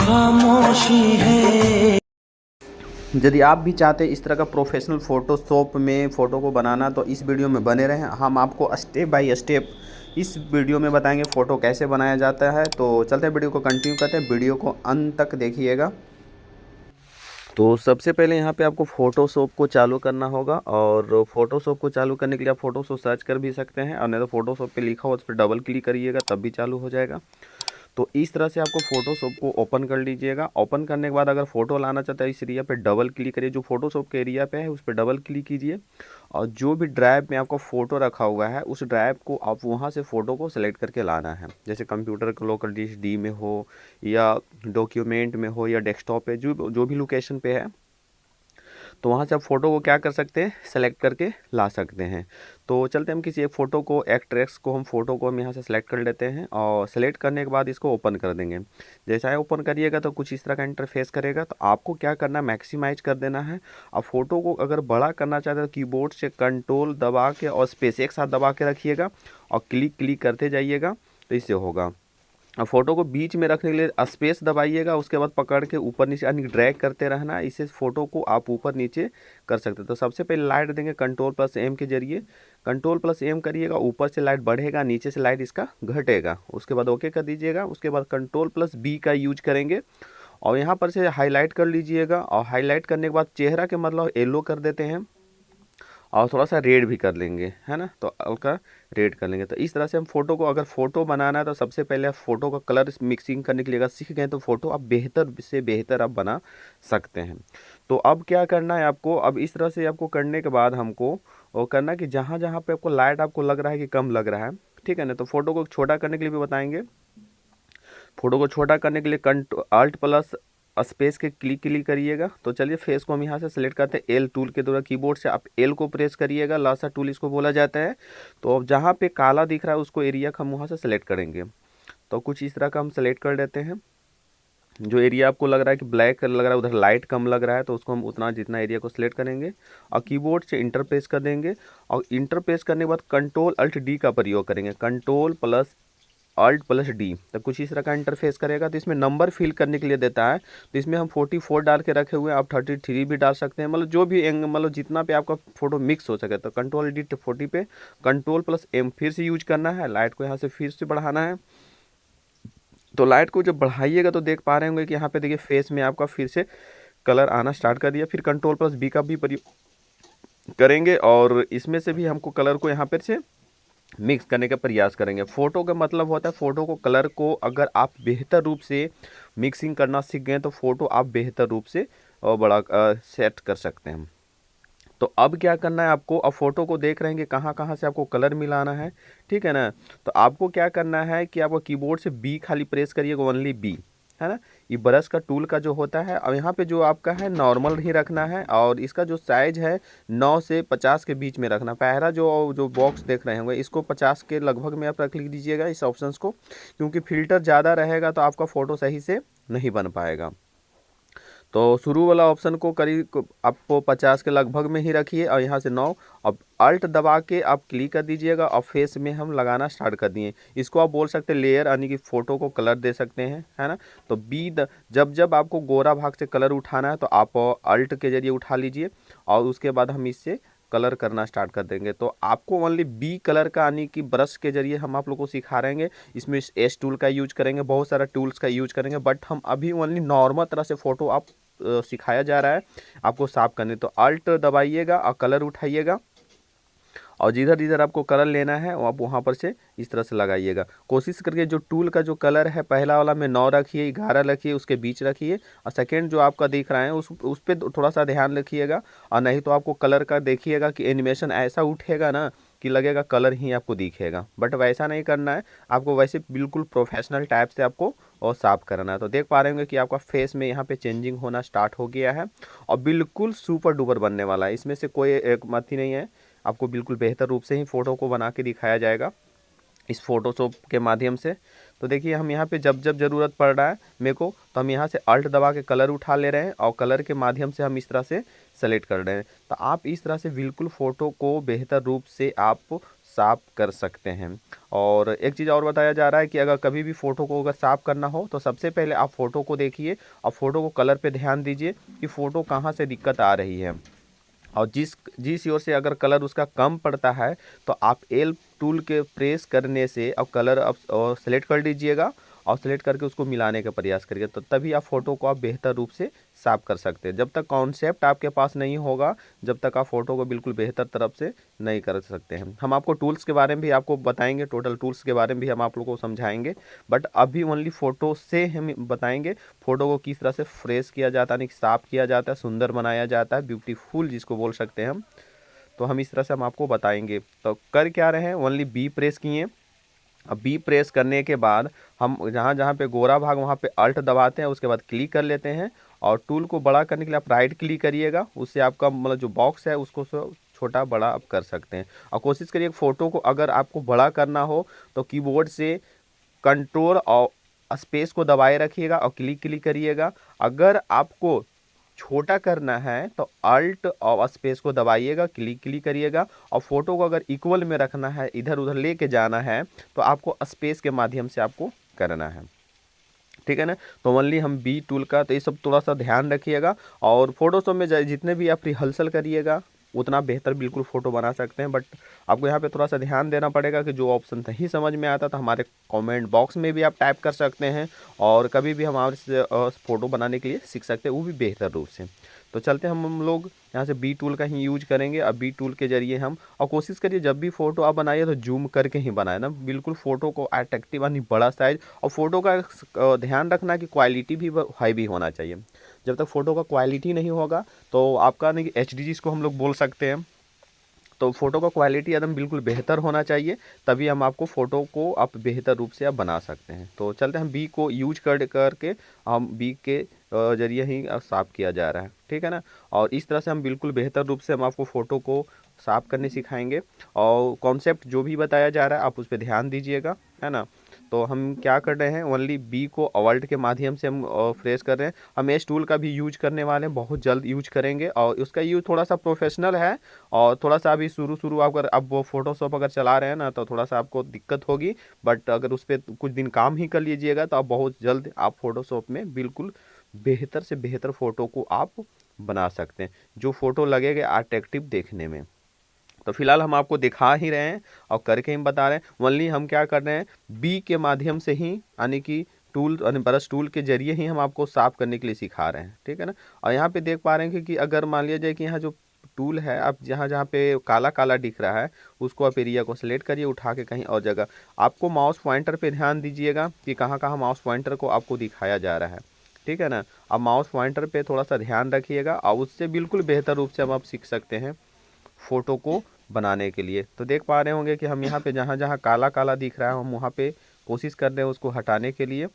खामोशी है। यदि आप भी चाहते हैं इस तरह का प्रोफेशनल फ़ोटोशॉप में फ़ोटो को बनाना तो इस वीडियो में बने रहें। हम आपको स्टेप बाय स्टेप इस वीडियो में बताएंगे फ़ोटो कैसे बनाया जाता है। तो चलते हैं वीडियो को कंटिन्यू करते हैं, वीडियो को अंत तक देखिएगा। तो सबसे पहले यहाँ पे आपको फ़ोटोशॉप को चालू करना होगा और फ़ोटोशॉप को चालू करने के लिए आप फ़ोटोशॉप सर्च कर भी सकते हैं और नहीं तो फ़ोटोशॉप पे लिखा हो उस पर डबल क्लिक करिएगा तब भी चालू हो जाएगा। तो इस तरह से आपको फ़ोटोशॉप को ओपन कर लीजिएगा। ओपन करने के बाद अगर फ़ोटो लाना चाहते हैं इस एरिया पे डबल क्लिक करिए, जो फ़ोटोशॉप के एरिया पे है उस पर डबल क्लिक कीजिए और जो भी ड्राइव में आपका फ़ोटो रखा हुआ है उस ड्राइव को आप वहाँ से फ़ोटो को सेलेक्ट करके लाना है। जैसे कंप्यूटर के लोकल डिस्क डी में हो या डॉक्यूमेंट में हो या डेस्कटॉप पे जो भी लोकेशन पे है तो वहाँ से आप फ़ोटो को क्या कर सकते हैं, सेलेक्ट करके ला सकते हैं। तो चलते हम किसी एक फ़ोटो को एक्ट्रेक्स को हम फ़ोटो को हम यहाँ से सेलेक्ट कर लेते हैं और सेलेक्ट करने के बाद इसको ओपन कर देंगे। जैसा ही ओपन करिएगा तो कुछ इस तरह का इंटरफेस करेगा। तो आपको क्या करना है, मैक्सिमाइज कर देना है। अब फ़ोटो को अगर बड़ा करना चाहते हैं तो कीबोर्ड से कंट्रोल दबा के और स्पेस एक साथ दबा के रखिएगा और क्लिक करते जाइएगा तो इससे होगा। अब फ़ोटो को बीच में रखने के लिए स्पेस दबाइएगा, उसके बाद पकड़ के ऊपर नीचे यानी ड्रैग करते रहना। इससे फ़ोटो को आप ऊपर नीचे कर सकते हैं। तो सबसे पहले लाइट देंगे कंट्रोल+M के जरिए, कंट्रोल+M करिएगा, ऊपर से लाइट बढ़ेगा, नीचे से लाइट इसका घटेगा। उसके बाद ओके कर दीजिएगा। उसके बाद कंट्रोल+B का यूज करेंगे और यहाँ पर से हाईलाइट कर लीजिएगा और हाईलाइट करने के बाद चेहरा के मतलब येलो कर देते हैं और थोड़ा सा रेड भी कर लेंगे, है ना, तो हल्का रेड कर लेंगे। तो इस तरह से हम फ़ोटो को अगर फ़ोटो बनाना है तो सबसे पहले आप फ़ोटो का कलर मिक्सिंग करने के लिए अगर सीख गए तो फ़ोटो आप बेहतर से बेहतर आप बना सकते हैं। तो अब क्या करना है आपको, अब इस तरह से आपको करने के बाद हमको वो करना है कि जहाँ जहाँ पे आपको लाइट आपको लग रहा है कि कम लग रहा है, ठीक है ना, तो फ़ोटो को छोटा करने के लिए भी बताएंगे। फ़ोटो को छोटा करने के लिए Alt+स्पेस के क्लिक करिएगा। तो चलिए फेस को हम यहाँ से सेलेक्ट करते हैं एल टूल के द्वारा। कीबोर्ड से आप एल को प्रेस करिएगा, लासा टूल इसको बोला जाता है। तो अब जहाँ पे काला दिख रहा है उसको एरिया का हम वहाँ से सेलेक्ट करेंगे। तो कुछ इस तरह का हम सेलेक्ट कर लेते हैं। जो एरिया आपको लग रहा है कि ब्लैक लग रहा है, उधर लाइट कम लग रहा है, तो उसको हम उतना जितना एरिया को सिलेक्ट करेंगे और कीबोर्ड से इंटर प्रेस कर देंगे और इंटर प्रेस करने के बाद Ctrl+Alt+D का प्रयोग करेंगे। Ctrl+Alt+D तो कुछ इस तरह का इंटरफेस करेगा। तो इसमें नंबर फिल करने के लिए देता है, तो इसमें हम 44 डाल के रखे हुए हैं, आप 33 भी डाल सकते हैं, मतलब जो भी मतलब जितना पे आपका फोटो मिक्स हो सके। तो Ctrl+D 40 पे Ctrl+M फिर से यूज करना है। लाइट को यहाँ से फिर से बढ़ाना है। तो लाइट को जब बढ़ाइएगा तो देख पा रहे होंगे कि यहाँ पे देखिए फेस में आपका फिर से कलर आना स्टार्ट कर दिया। फिर Ctrl+B का भी प्रयोग करेंगे और इसमें से भी हमको कलर को यहाँ पर से मिक्स करने का प्रयास करेंगे। फ़ोटो का मतलब होता है फ़ोटो को कलर को अगर आप बेहतर रूप से मिक्सिंग करना सीख गए तो फ़ोटो आप बेहतर रूप से बड़ा सेट कर सकते हैं। तो अब क्या करना है आपको, अब फ़ोटो को देख रहे हैं कि कहाँ कहाँ से आपको कलर मिलाना है, ठीक है ना। तो आपको क्या करना है कि आपको कीबोर्ड से बी खाली प्रेस करिएगा, ओनली बी, है ना। ये ब्रश का टूल का जो होता है, अब यहाँ पे जो आपका है नॉर्मल ही रखना है और इसका जो साइज़ है 9 से 50 के बीच में रखना। पहला जो जो बॉक्स देख रहे होंगे इसको 50 के लगभग में आप रख लीजिएगा इस ऑप्शंस को, क्योंकि फिल्टर ज़्यादा रहेगा तो आपका फ़ोटो सही से नहीं बन पाएगा। तो शुरू वाला ऑप्शन को करीब आपको 50 के लगभग में ही रखिए और यहाँ से 9। अब अल्ट दबा के आप क्लिक कर दीजिएगा और फेस में हम लगाना स्टार्ट कर दिए। इसको आप बोल सकते हैं लेयर, यानी कि फ़ोटो को कलर दे सकते हैं, है ना। तो जब जब आपको गोरा भाग से कलर उठाना है तो आप अल्ट के जरिए उठा लीजिए और उसके बाद हम इससे कलर करना स्टार्ट कर देंगे। तो आपको ओनली बी कलर का, यानी कि ब्रश के जरिए हम आप लोग को सिखा रहेंगे। इसमें एस टूल का यूज करेंगे, बहुत सारा टूल्स का यूज करेंगे, बट हम अभी ओनली नॉर्मल तरह से फ़ोटो आप सिखाया जा रहा है आपको साफ करने। तो अल्ट दबाइएगा और कलर उठाइएगा और जिधर जिधर आपको कलर लेना है आप वहाँ पर से इस तरह से लगाइएगा। कोशिश करके जो टूल का जो कलर है पहला वाला में 9 रखिए, 11 रखिए, उसके बीच रखिए और सेकेंड जो आपका दिख रहा है उस पर थोड़ा सा ध्यान रखिएगा। और नहीं तो आपको कलर का देखिएगा कि एनिमेशन ऐसा उठेगा ना कि लगेगा कलर ही आपको दिखेगा, बट वैसा नहीं करना है आपको, वैसे बिल्कुल प्रोफेशनल टाइप से आपको और साफ करना है। तो देख पा रहे होंगे कि आपका फेस में यहाँ पे चेंजिंग होना स्टार्ट हो गया है और बिल्कुल सुपर डुपर बनने वाला है। इसमें से कोई एक मत ही नहीं है, आपको बिल्कुल बेहतर रूप से ही फ़ोटो को बना के दिखाया जाएगा इस फ़ोटोशॉप के माध्यम से। तो देखिए हम यहाँ पे जब जब ज़रूरत पड़ रहा है मेरे को, तो हम यहाँ से अल्ट दबा के कलर उठा ले रहे हैं और कलर के माध्यम से हम इस तरह से सेलेक्ट कर रहे हैं। तो आप इस तरह से बिल्कुल फ़ोटो को बेहतर रूप से आप साफ़ कर सकते हैं। और एक चीज़ और बताया जा रहा है कि अगर कभी भी फ़ोटो को अगर साफ़ करना हो तो सबसे पहले आप फ़ोटो को देखिए और फ़ोटो को कलर पे ध्यान दीजिए कि फ़ोटो कहाँ से दिक्कत आ रही है। और जिस जिस ओर से अगर कलर उसका कम पड़ता है तो आप एल टूल के प्रेस करने से अब कलर अब सेलेक्ट कर लीजिएगा और सेलेक्ट करके उसको मिलाने का प्रयास करिए, तो तभी आप फ़ोटो को आप बेहतर रूप से साफ़ कर सकते हैं। जब तक कॉन्सेप्ट आपके पास नहीं होगा, जब तक आप फ़ोटो को बिल्कुल बेहतर तरफ से नहीं कर सकते हैं। हम आपको टूल्स के बारे में भी आपको बताएंगे, टोटल टूल्स के बारे में भी हम आप लोगों को समझाएंगे, बट अभी ओनली फ़ोटो से हम बताएंगे फ़ोटो को किस तरह से फ्रेश किया जाता है, यानी साफ़ किया जाता है, सुंदर बनाया जाता है, ब्यूटीफुल जिसको बोल सकते हैं हम। तो हम इस तरह से हम आपको बताएंगे। तो कर क्या रहे हैं, ओनली बी प्रेस किए। अब बी प्रेस करने के बाद हम जहाँ जहाँ पे गोरा भाग वहाँ पे अल्ट दबाते हैं, उसके बाद क्लिक कर लेते हैं और टूल को बड़ा करने के लिए आप राइट क्लिक करिएगा। उससे आपका मतलब जो बॉक्स है उसको छोटा बड़ा आप कर सकते हैं। और कोशिश करिए फ़ोटो को अगर आपको बड़ा करना हो तो कीबोर्ड से कंट्रोल और स्पेस को दबाए रखिएगा और क्लिक करिएगा। अगर आपको छोटा करना है तो अल्ट और स्पेस को दबाइएगा, क्लिक करिएगा। और फोटो को अगर इक्वल में रखना है, इधर उधर लेके जाना है, तो आपको स्पेस के माध्यम से आपको करना है, ठीक है ना। तो ओनली हम बी टूल का, तो ये सब थोड़ा सा ध्यान रखिएगा। और फोटोशॉप में जितने भी आप रिहर्सल करिएगा उतना बेहतर बिल्कुल फ़ोटो बना सकते हैं। बट आपको यहाँ पे थोड़ा सा ध्यान देना पड़ेगा कि जो ऑप्शन नहीं समझ में आता तो हमारे कमेंट बॉक्स में भी आप टाइप कर सकते हैं और कभी भी हमारे से फ़ोटो बनाने के लिए सीख सकते हैं, वो भी बेहतर रूप से। तो चलते हम लोग यहाँ से बी टूल का ही यूज करेंगे। अब बी टूल के जरिए हम, और कोशिश करिए जब भी फ़ोटो आप बनाइए तो जूम करके ही बनाए ना, बिल्कुल फ़ोटो को अट्रैक्टिव यानी बड़ा साइज। और फ़ोटो का ध्यान रखना कि क्वालिटी भी हाई भी होना चाहिए। जब तक फ़ोटो का क्वालिटी नहीं होगा तो आपका नहीं एचडी जिसको हम लोग बोल सकते हैं, तो फ़ोटो का क्वालिटी एकदम बिल्कुल बेहतर होना चाहिए, तभी हम आपको फ़ोटो को आप बेहतर रूप से आप बना सकते हैं। तो चलते हैं हम बी को यूज करके हम बी के जरिए ही साफ़ किया जा रहा है, ठीक है ना। और इस तरह से हम बिल्कुल बेहतर रूप से हम आपको फ़ोटो को साफ़ करने सिखाएंगे। और कॉन्सेप्ट जो भी बताया जा रहा है आप उस पर ध्यान दीजिएगा, है ना। तो हम क्या कर रहे हैं, ओनली बी को अल्ट के माध्यम से हम फ्रेश कर रहे हैं। हम एस टूल का भी यूज करने वाले हैं, बहुत जल्द यूज करेंगे और उसका यूज थोड़ा सा प्रोफेशनल है। और थोड़ा सा अभी शुरू अगर अब वो फोटोशॉप अगर चला रहे हैं ना तो थोड़ा सा आपको दिक्कत होगी, बट अगर उस पर कुछ दिन काम ही कर लीजिएगा तो आप बहुत जल्द आप फोटोशॉप में बिल्कुल बेहतर से बेहतर फ़ोटो को आप बना सकते हैं, जो फ़ोटो लगेगा अट्रैक्टिव देखने में। तो फिलहाल हम आपको दिखा ही रहे हैं और करके हम बता रहे हैं। ओनली हम क्या कर रहे हैं, बी के माध्यम से ही, यानी कि टूल यानी ब्रश टूल के जरिए ही हम आपको साफ़ करने के लिए सिखा रहे हैं, ठीक है ना। और यहाँ पे देख पा रहे हैं कि अगर मान लिया जाए कि यहाँ जो टूल है, आप जहाँ जहाँ पे काला काला दिख रहा है उसको आप एरिया को सिलेक्ट करिए उठा के कहीं और जगह। आपको माउस पॉइंटर पे ध्यान दीजिएगा कि कहाँ कहाँ माउस पॉइंटर को आपको दिखाया जा रहा है, ठीक है ना। अब माउस पॉइंटर पे थोड़ा सा ध्यान रखिएगा और उससे बिल्कुल बेहतर रूप से हम आप सीख सकते हैं फ़ोटो को बनाने के लिए। तो देख पा रहे होंगे कि हम यहाँ पे जहाँ जहाँ काला काला दिख रहा है हम वहाँ पे कोशिश कर रहे हैं उसको हटाने के लिए।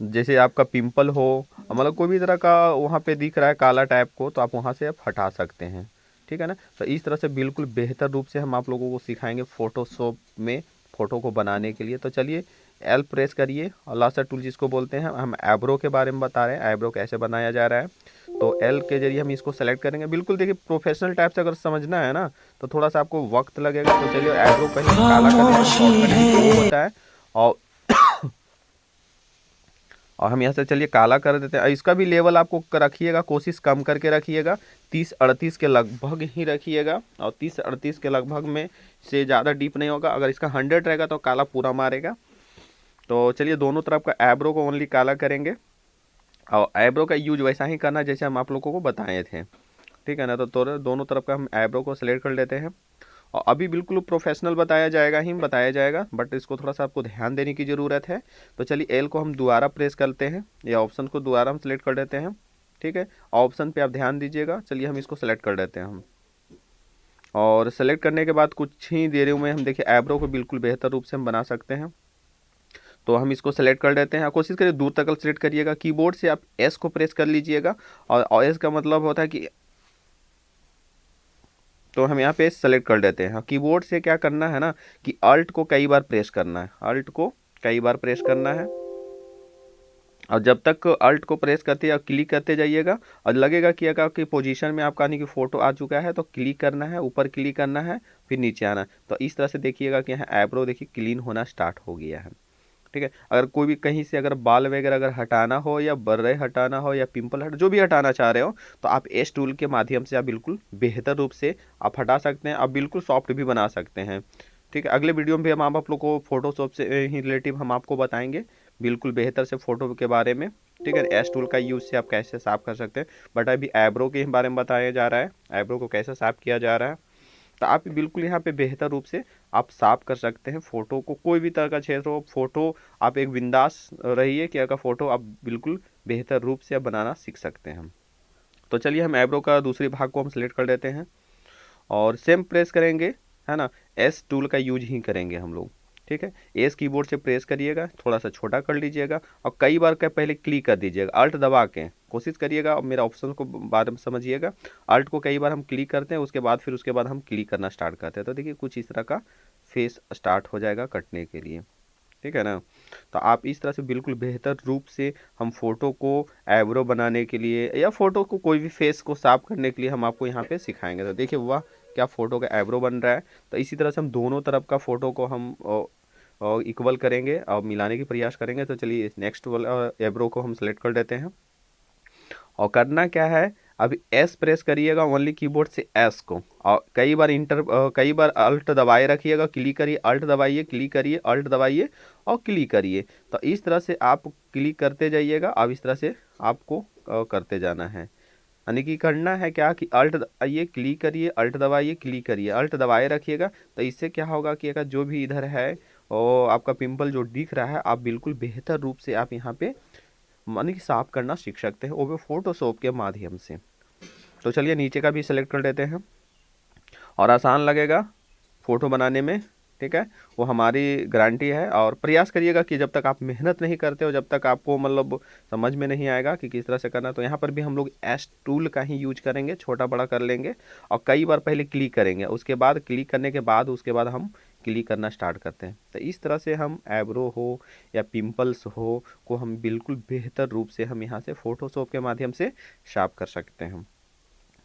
जैसे आपका पिंपल हो, मतलब कोई भी तरह का वहाँ पे दिख रहा है काला टाइप को, तो आप वहाँ से आप हटा सकते हैं, ठीक है ना। तो इस तरह से बिल्कुल बेहतर रूप से हम आप लोगों को सिखाएंगे फ़ोटोशॉप में फ़ोटो को बनाने के लिए। तो चलिए एल प्रेस करिए और लास्टर टूल जिसको बोलते हैं, हम आईब्रो के बारे में बता रहे हैं, आईब्रो कैसे बनाया जा रहा है। तो एल के जरिए हम इसको सेलेक्ट करेंगे। बिल्कुल देखिए प्रोफेशनल टाइप से अगर समझना है ना तो थोड़ा सा आपको वक्त लगेगा। तो चलिए आईब्रो कहीं काला कर देते हैं, शॉर्टकट की वो होता है। और हम यहाँ से चलिए काला कर देते हैं। इसका भी लेवल आपको रखिएगा, कोशिश कम करके रखिएगा, 30-38 के लगभग ही रखिएगा। और 30-38 के लगभग में से ज़्यादा डीप नहीं होगा। अगर इसका 100 रहेगा तो काला पूरा मारेगा। तो चलिए दोनों तरफ का आईब्रो को ओनली काला करेंगे और आईब्रो का यूज वैसा ही करना जैसे हम आप लोगों को बताए थे, ठीक है ना। तो दोनों तरफ का हम आईब्रो को सिलेक्ट कर लेते हैं। और अभी बिल्कुल प्रोफेशनल बताया जाएगा, बट इसको थोड़ा सा आपको ध्यान देने की ज़रूरत है। तो चलिए एल को हम दोबारा प्रेस करते हैं, ये ऑप्शन को दोबारा हम सेलेक्ट कर देते हैं, ठीक है। ऑप्शन पे आप ध्यान दीजिएगा। चलिए हम इसको सेलेक्ट कर देते हैं हम, और सेलेक्ट करने के बाद कुछ ही देर में हम देखिए आईब्रो को बिल्कुल बेहतर रूप से हम बना सकते हैं। तो हम इसको सेलेक्ट कर देते हैं। कोशिश करिए दूर तक सेलेक्ट करिएगा, कीबोर्ड से आप एस को प्रेस कर लीजिएगा और एस का मतलब होता है कि, तो हम यहाँ पे सेलेक्ट कर देते हैं। कीबोर्ड से क्या करना है ना कि अल्ट को कई बार प्रेस करना है, अल्ट को कई बार प्रेस करना है और जब तक अल्ट को प्रेस करते या क्लिक करते जाइएगा और लगेगा कि अगर आपकी पोजीशन में आपका यानी कि फ़ोटो आ चुका है तो क्लिक करना है, ऊपर क्लिक करना है, फिर नीचे आना है। तो इस तरह से देखिएगा कि यहाँ आईब्रो देखिए क्लीन होना स्टार्ट हो गया है। ठीक है, अगर कोई भी कहीं से अगर बाल वगैरह अगर हटाना हो या बर्रे हटाना हो या पिंपल जो भी हटाना चाह रहे हो तो आप एस टूल के माध्यम से आप बिल्कुल बेहतर रूप से आप हटा सकते हैं, आप बिल्कुल सॉफ्ट भी बना सकते हैं। ठीक है, अगले वीडियो में भी हम आप लोग को फोटोशॉप से ही रिलेटिव हम आपको बताएंगे बिल्कुल बेहतर से फ़ोटो के बारे में। ठीक है, एस टूल का यूज़ से आप कैसे साफ़ कर सकते हैं, बट अभी आईब्रो के बारे में बताया जा रहा है, आईब्रो को कैसे साफ़ किया जा रहा है। तो आप बिल्कुल यहाँ पे बेहतर रूप से आप साफ कर सकते हैं फ़ोटो को, कोई भी तरह का क्षेत्र हो फ़ोटो आप एक बिंदास रहिए कि अगर फ़ोटो आप बिल्कुल बेहतर रूप से आप बनाना सीख सकते हैं। तो चलिए हम आईब्रो का दूसरी भाग को हम सेलेक्ट कर लेते हैं और सेम प्रेस करेंगे, है ना, एस टूल का यूज ही करेंगे हम लोग। ठीक है, एस कीबोर्ड से प्रेस करिएगा, थोड़ा सा छोटा कर लीजिएगा और कई बार का पहले क्लिक कर दीजिएगा, अल्ट दबा के कोशिश करिएगा और मेरा ऑप्शन को बाद में समझिएगा। अल्ट को कई बार हम क्लिक करते हैं, उसके बाद हम क्लिक करना स्टार्ट करते हैं। तो देखिए कुछ इस तरह का फेस स्टार्ट हो जाएगा कटने के लिए। ठीक है ना, तो आप इस तरह से बिल्कुल बेहतर रूप से हम फ़ोटो को आईब्रो बनाने के लिए या फ़ोटो को कोई भी फेस को साफ करने के लिए हम आपको यहाँ पे सिखाएंगे। तो देखिए वाह क्या फ़ोटो का आईब्रो बन रहा है। तो इसी तरह से हम दोनों तरफ का फ़ोटो को हम इक्वल करेंगे और मिलाने की प्रयास करेंगे। तो चलिए नेक्स्ट वाला आईब्रो को हम सेलेक्ट कर लेते हैं और करना क्या है, अभी एस प्रेस करिएगा ओनली कीबोर्ड से एस को, और कई बार अल्ट दबाए रखिएगा, क्लिक करिए, अल्ट दबाइए, क्लिक करिए, अल्ट दबाइए और क्लिक करिए। तो इस तरह से आप क्लिक करते जाइएगा। अब इस तरह से आपको करते जाना है, यानी कि करना है क्या कि अल्ट दबाइए, क्लिक करिए, अल्ट दबाइए, क्लिक करिए, अल्ट दबाए रखिएगा। तो इससे क्या होगा कि अगर जो भी इधर है और आपका पिंपल जो दिख रहा है आप बिल्कुल बेहतर रूप से आप यहाँ पे माने कि साफ करना सीख सकते हैं वो भी फोटोशॉप के माध्यम से। तो चलिए नीचे का भी सिलेक्ट कर लेते हैं और आसान लगेगा फ़ोटो बनाने में। ठीक है, वो हमारी गारंटी है। और प्रयास करिएगा कि जब तक आप मेहनत नहीं करते हो जब तक आपको मतलब समझ में नहीं आएगा कि किस तरह से करना। तो यहाँ पर भी हम लोग एस टूल का ही यूज करेंगे, छोटा बड़ा कर लेंगे और कई बार पहले क्लिक करेंगे, उसके बाद क्लिक करने के बाद उसके बाद हम क्लिक करना स्टार्ट करते हैं। तो इस तरह से हम आईब्रो हो या पिंपल्स हो को हम बिल्कुल बेहतर रूप से हम यहाँ से फ़ोटोशॉप के माध्यम से साफ कर सकते हैं।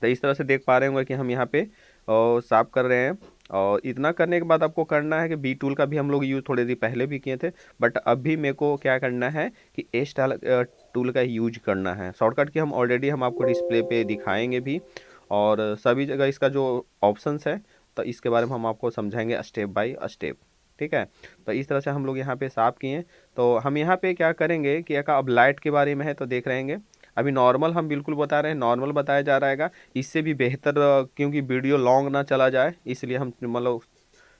तो इस तरह से देख पा रहे होंगे कि हम यहाँ पे साफ कर रहे हैं। और इतना करने के बाद आपको करना है कि बी टूल का भी हम लोग यूज़ थोड़ी देर पहले भी किए थे, बट अभी मेरे को क्या करना है कि एस टूल का यूज करना है। शॉर्टकट की हम ऑलरेडी हम आपको डिस्प्ले पे दिखाएंगे भी और सभी जगह इसका जो ऑप्शंस है तो इसके बारे में हम आपको समझाएंगे स्टेप बाय स्टेप। ठीक है, तो इस तरह से हम लोग यहाँ पे साफ किए। तो हम यहाँ पे क्या करेंगे कि अब लाइट के बारे में है तो देख रहेंगे। अभी नॉर्मल हम बिल्कुल बता रहे हैं, नॉर्मल बताया जा रहा है, इससे भी बेहतर क्योंकि वीडियो लॉन्ग ना चला जाए इसलिए हम मतलब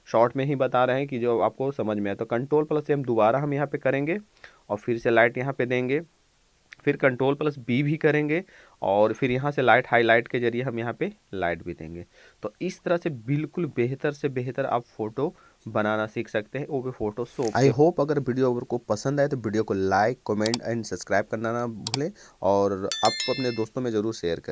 शॉर्ट में ही बता रहे हैं कि जो आपको समझ में आए। तो कंट्रोल प्लस से हम दोबारा हम यहाँ पे करेंगे और फिर से लाइट यहाँ पे देंगे, फिर कंट्रोल प्लस बी भी करेंगे और फिर यहाँ से लाइट हाईलाइट के जरिए हम यहाँ पे लाइट भी देंगे। तो इस तरह से बिल्कुल बेहतर से बेहतर आप फोटो बनाना सीख सकते हैं वो भी फोटोशॉप। आई होप अगर वीडियो को पसंद आए तो वीडियो को लाइक कमेंट एंड सब्सक्राइब करना ना भूलें और आप अपने दोस्तों में ज़रूर शेयर करें।